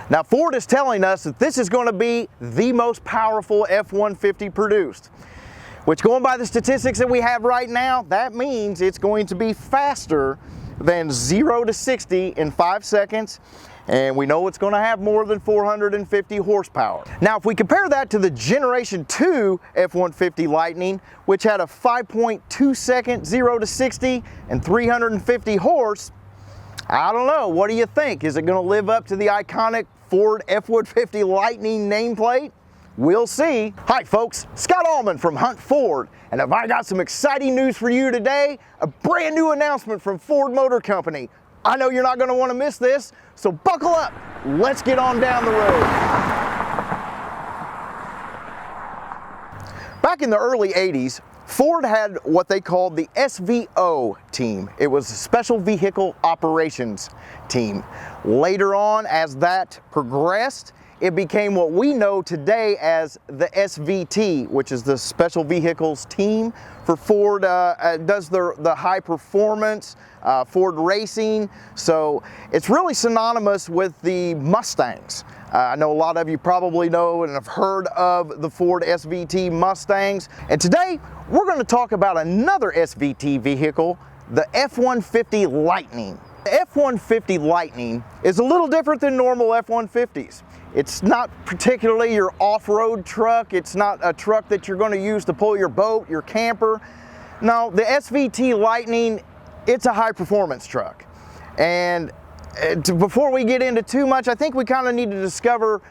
Now Ford is telling us that this is going to be the most powerful F-150 produced, which, going by the statistics that we have right now, that means it's going to be faster than 0 to 60 in 5 seconds. And we know it's going to have more than 450 horsepower. Now, if we compare that to the Generation 2 F-150 Lightning, which had a 5.2 second 0 to 60 and 350 horse, I don't know. What do you think? Is it going to live up to the iconic Ford F-150 Lightning nameplate? We'll see. Hi folks, Scott Allman from Hunt Ford, and have I got some exciting news for you today? A brand new announcement from Ford Motor Company. I know you're not going to want to miss this, so buckle up. Let's get on down the road. Back in the early 80s, Ford had what they called the SVO team. It was a Special Vehicle Operations team. Later on, as that progressed, it became what we know today as the SVT, which is the Special Vehicles team for Ford. Does the high performance, Ford racing. So it's really synonymous with the Mustangs. I know a lot of you probably know and have heard of the Ford SVT Mustangs. And today we're going to talk about another SVT vehicle, the F-150 Lightning. The F-150 Lightning is a little different than normal F-150s. It's not particularly your off-road truck. It's not a truck that you're going to use to pull your boat, your camper. No, the SVT Lightning, it's a high-performance truck. And before we get into too much, I think we kind of need to discover,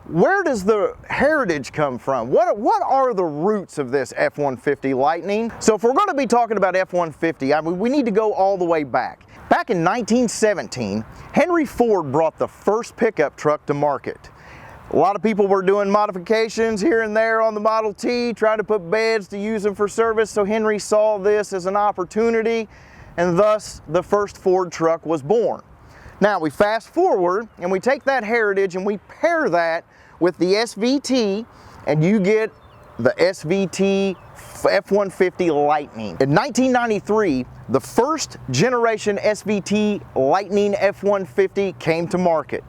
where does the heritage come from? What are the roots of this F-150 Lightning? So if we're going to be talking about F-150, I mean, we need to go all the way back. Back in 1917, Henry Ford brought the first pickup truck to market. A lot of people were doing modifications here and there on the Model T, trying to put beds to use them for service, so Henry saw this as an opportunity, and thus the first Ford truck was born. Now we fast forward and we take that heritage and we pair that with the SVT, and you get the SVT F-150 Lightning. In 1993, the first generation SVT Lightning F-150 came to market.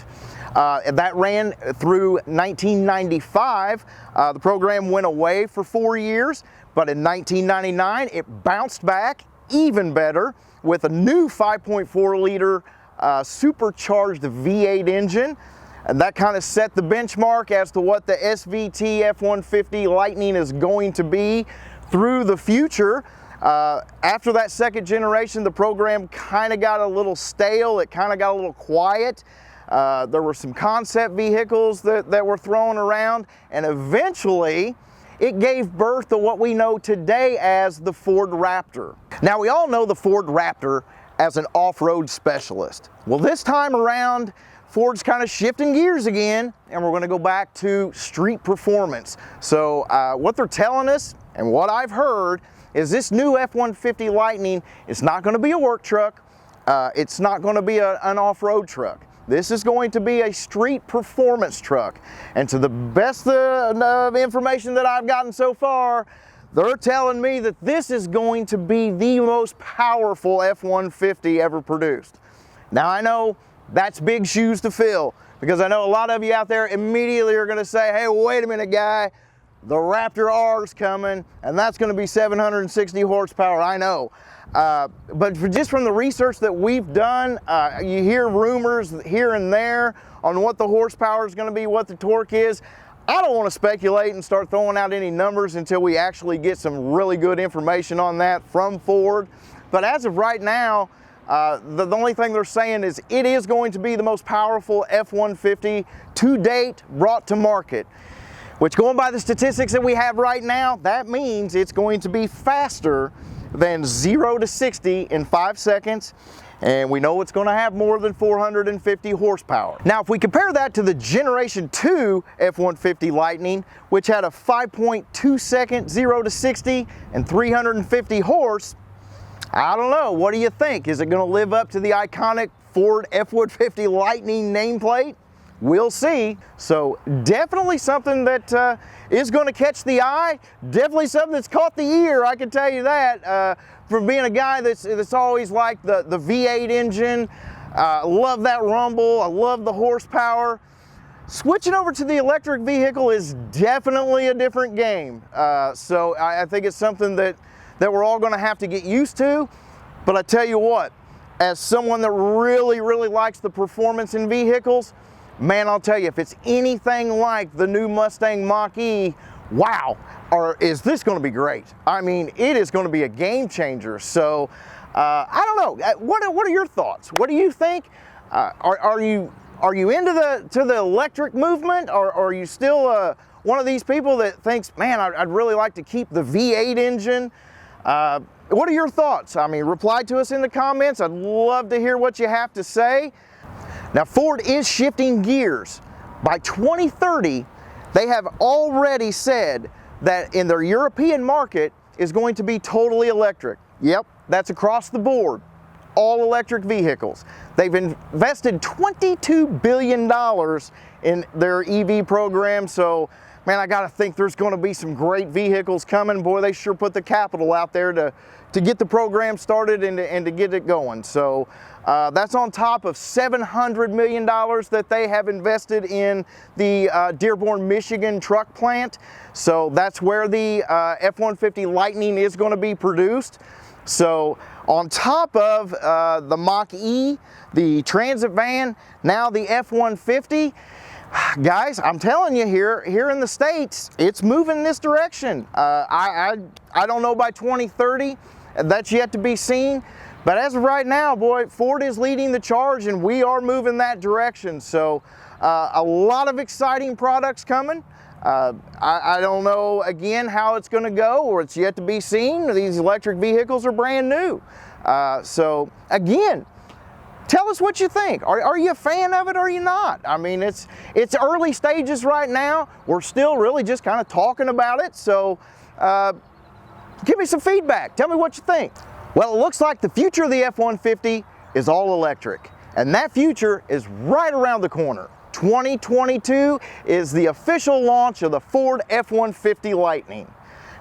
That ran through 1995. The program went away for 4 years, but in 1999 it bounced back even better with a new 5.4 liter supercharged V8 engine. And that kind of set the benchmark as to what the SVT F-150 Lightning is going to be through the future. After that second generation, the program kind of got a little stale. It kind of got a little quiet. There were some concept vehicles that were thrown around, and eventually it gave birth to what we know today as the Ford Raptor. Now, we all know the Ford Raptor as an off-road specialist. Well, this time around, Ford's kind of shifting gears again, and we're going to go back to street performance. So what they're telling us, and what I've heard, is this new F-150 Lightning is not going to be a work truck. It's not going to be an off-road truck. This is going to be a street performance truck. And to the best of information that I've gotten so far, they're telling me that this is going to be the most powerful F-150 ever produced. Now, I know that's big shoes to fill, because I know a lot of you out there immediately are going to say, hey, wait a minute, guy, the Raptor R is coming, and that's going to be 760 horsepower. I know. But just from the research that we've done, you hear rumors here and there on what the horsepower is going to be, what the torque is. I don't want to speculate and start throwing out any numbers until we actually get some really good information on that from Ford. But as of right now, the only thing they're saying is it is going to be the most powerful F-150 to date brought to market. Which, going by the statistics that we have right now, that means it's going to be faster than 0 to 60 in 5 seconds. And we know it's going to have more than 450 horsepower. Now, if we compare that to the Generation 2 F-150 Lightning, which had a 5.2 second 0 to 60 and 350 horse, I don't know. What do you think? Is it going to live up to the iconic Ford F-150 Lightning nameplate? We'll see. So definitely something that is going to catch the eye. Definitely something that's caught the ear, I can tell you that. From being a guy that's always liked the V8 engine. I love that rumble. I love the horsepower. Switching over to the electric vehicle is definitely a different game. So I think it's something that we're all going to have to get used to. But I tell you what, as someone that really likes the performance in vehicles, man, I'll tell you, if it's anything like the new Mustang Mach-E, wow, or is this going to be great? I mean, it is going to be a game changer. So I don't know. What are your thoughts? What do you think? Are you into the electric movement, or are you still one of these people that thinks, man, I'd really like to keep the V8 engine? What are your thoughts? I mean, reply to us in the comments. I'd love to hear what you have to say. Now, Ford is shifting gears. By 2030, they have already said that in their European market is going to be totally electric. Yep, that's across the board. All electric vehicles. They've invested $22 billion in their EV program, so man, I gotta think there's gonna be some great vehicles coming. Boy, they sure put the capital out there to get the program started and to get it going. So that's on top of $700 million that they have invested in the Dearborn, Michigan truck plant. So that's where the F-150 Lightning is gonna be produced. So on top of the Mach-E, the Transit van, now the F-150, guys, I'm telling you, here in the States, it's moving in this direction. I don't know by 2030, that's yet to be seen. But as of right now, boy, Ford is leading the charge and we are moving that direction. So a lot of exciting products coming. I don't know, again, how it's going to go, or it's yet to be seen. These electric vehicles are brand new. So, again, tell us what you think. Are you a fan of it or are you not? I mean, it's early stages right now. We're still really just kind of talking about it. So, give me some feedback. Tell me what you think. Well, it looks like the future of the F-150 is all electric. And that future is right around the corner. 2022 is the official launch of the Ford F-150 Lightning.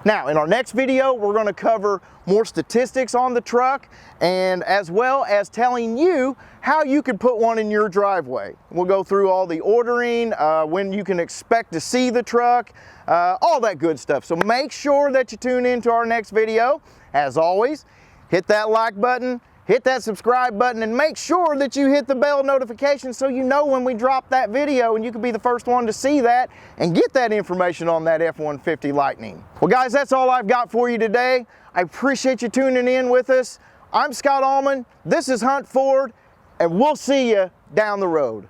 Now, in our next video, we're going to cover more statistics on the truck, and as well as telling you how you could put one in your driveway. We'll go through all the ordering, when you can expect to see the truck, all that good stuff. So make sure that you tune in to our next video. As always, hit that like button, hit that subscribe button, and make sure that you hit the bell notification so you know when we drop that video, and you can be the first one to see that and get that information on that F-150 Lightning. Well, guys, that's all I've got for you today. I appreciate you tuning in with us. I'm Scott Allman, this is Hunt Ford, and we'll see you down the road.